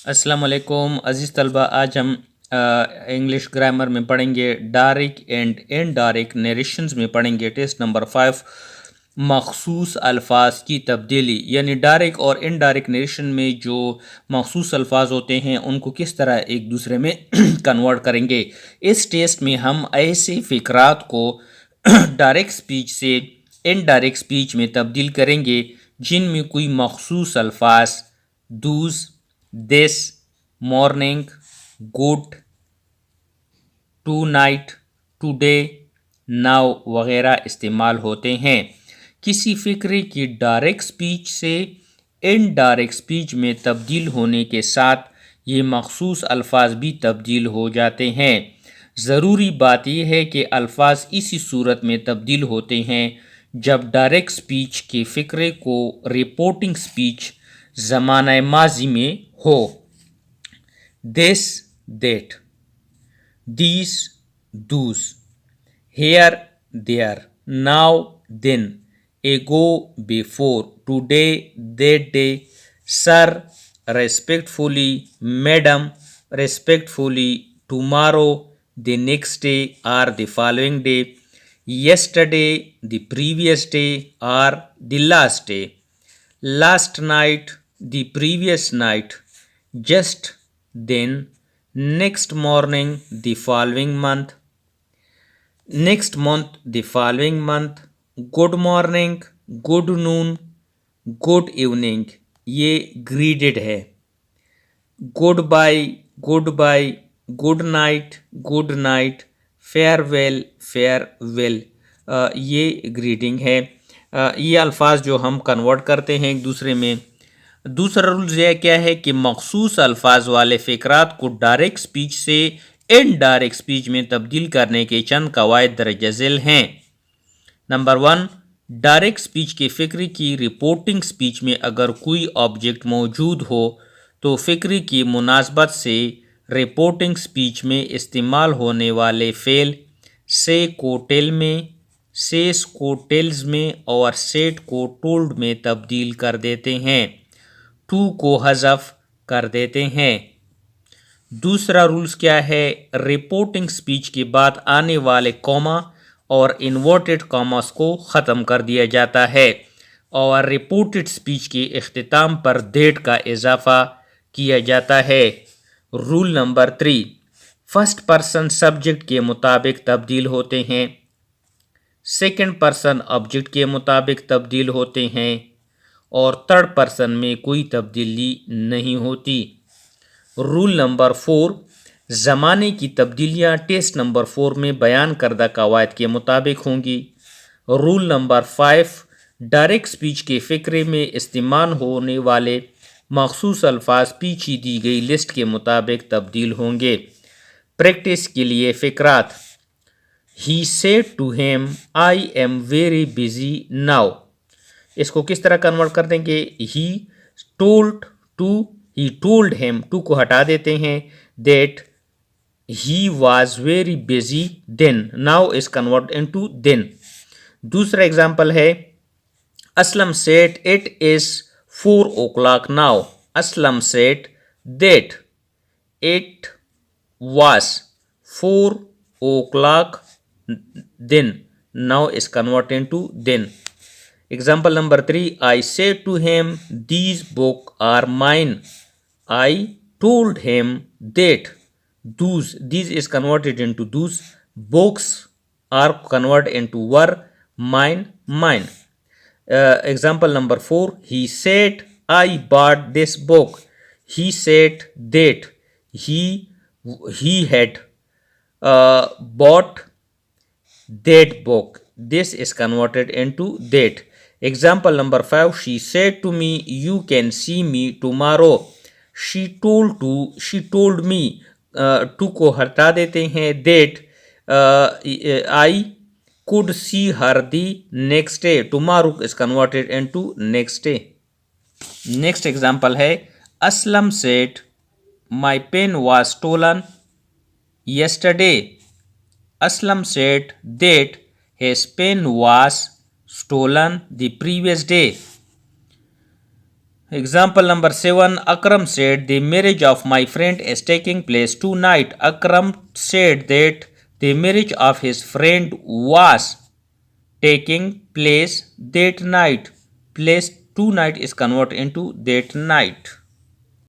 अस्सलाम वालेकुम अज़ीज़ तलबा। आज हम इंग्लिश ग्रामर में पढ़ेंगे डायरेक्ट एंड इनडायरेक्ट नरेशंस में पढ़ेंगे टेस्ट नंबर 5 मखसूस अल्फाज की तब्दीली, यानी डायरेक्ट और इनडायरेक्ट नरेशन में जो मखसूस अल्फाज होते हैं उनको किस तरह एक दूसरे में कन्वर्ट करेंगे। इस टेस्ट में हम ऐसे फ़िक्रात को डायरेक्ट स्पीच से इनडायरेक्ट स्पीच में तब्दील करेंगे जिनमें कोई मखसूस अल्फाज thus, this, morning, good, tonight, today, now वगैरह इस्तेमाल होते हैं। किसी फ़िक्रे की डायरेक्ट स्पीच से इनडायरेक्ट स्पीच में तब्दील होने के साथ ये मखसूस अल्फाज भी तब्दील हो जाते हैं। ज़रूरी बात यह है कि अल्फाज इसी सूरत में तब्दील होते हैं जब डायरेक्ट स्पीच के फ़िक्रे को रिपोर्टिंग स्पीच ज़माना माजी में हो। This, that, these, those, here, there, now, then, ago, before, today, that day, sir, respectfully, madam, respectfully, tomorrow, the next day or the following day, yesterday, the previous day or the last day, last night, the previous night, just then, next morning, the following month, next month, the following month, good morning, good noon, good evening, ये ग्रीडेड है। Goodbye, goodbye, good night, good night, farewell, farewell, ये greeting है। ये अल्फाज जो हम convert करते हैं एक दूसरे में। दूसरा रूल यह क्या है कि मखसूस अल्फाज वाले फ़िक्रात को डायरेक्ट स्पीच से इनडायरेक्ट स्पीच में तब्दील करने के चंद कवायद दर्ज झेल हैं। नंबर 1, डायरेक्ट स्पीच के फ़िक्रे की रिपोर्टिंग स्पीच में अगर कोई ऑब्जेक्ट मौजूद हो तो फ़िक्रे की मुनासबत से रिपोर्टिंग स्पीच में इस्तेमाल होने वाले फ़ेल से को टेल में, सेस को टेल्स में और सेट को टोल्ड में तब्दील कर देते हैं, टू को हज़फ कर देते हैं। दूसरा रूल्स क्या है, रिपोर्टिंग स्पीच के बाद आने वाले कॉमा और इन्वर्टेड कॉमास को ख़त्म कर दिया जाता है और रिपोर्टेड स्पीच के इख्तिताम पर डेट का इजाफा किया जाता है। Rule number 3, first person subject के मुताबिक तब्दील होते हैं, सेकंड पर्सन ऑब्जेक्ट के मुताबिक तब्दील होते हैं और थर्ड पर्सन में कोई तब्दीली नहीं होती। रूल नंबर 4, ज़माने की तब्दीलियाँ टेस्ट नंबर 4 में बयान करदा कवायद के मुताबिक होंगी। रूल नंबर 5, डायरेक्ट स्पीच के फ़िक्रे में इस्तेमाल होने वाले मखसूस अल्फाज पीछे दी गई लिस्ट के मुताबिक तब्दील होंगे। प्रैक्टिस के लिए फ़िक्रात, he said to him I am very busy now, इसको किस तरह कन्वर्ट कर देंगे, he told to, he told him, to को हटा देते हैं, that he was very busy then, now is convert into then. दूसरा एग्जांपल है, Aslam said it is 4 o'clock now, Aslam said that it was 4 o'clock then, now is converted into then. Example number 3, I said to him these books are mine, I told him that those, these is converted into those, books are converted into were, mine, mine. Example number 4, he said I bought this book, he said that he had bought that book, this is converted into that. Example number 5, she said to me you can see me tomorrow, she told me, to को हटा देते हैं, that I could see her the next day, tomorrow is converted into next day. Next example है, Aslam said my pen was stolen yesterday, Aslam said that his pen was stolen the previous day. Example number 7. Akram said the marriage of my friend is taking place tonight. Akram said that the marriage of his friend was taking place that night. Place tonight is converted into that night.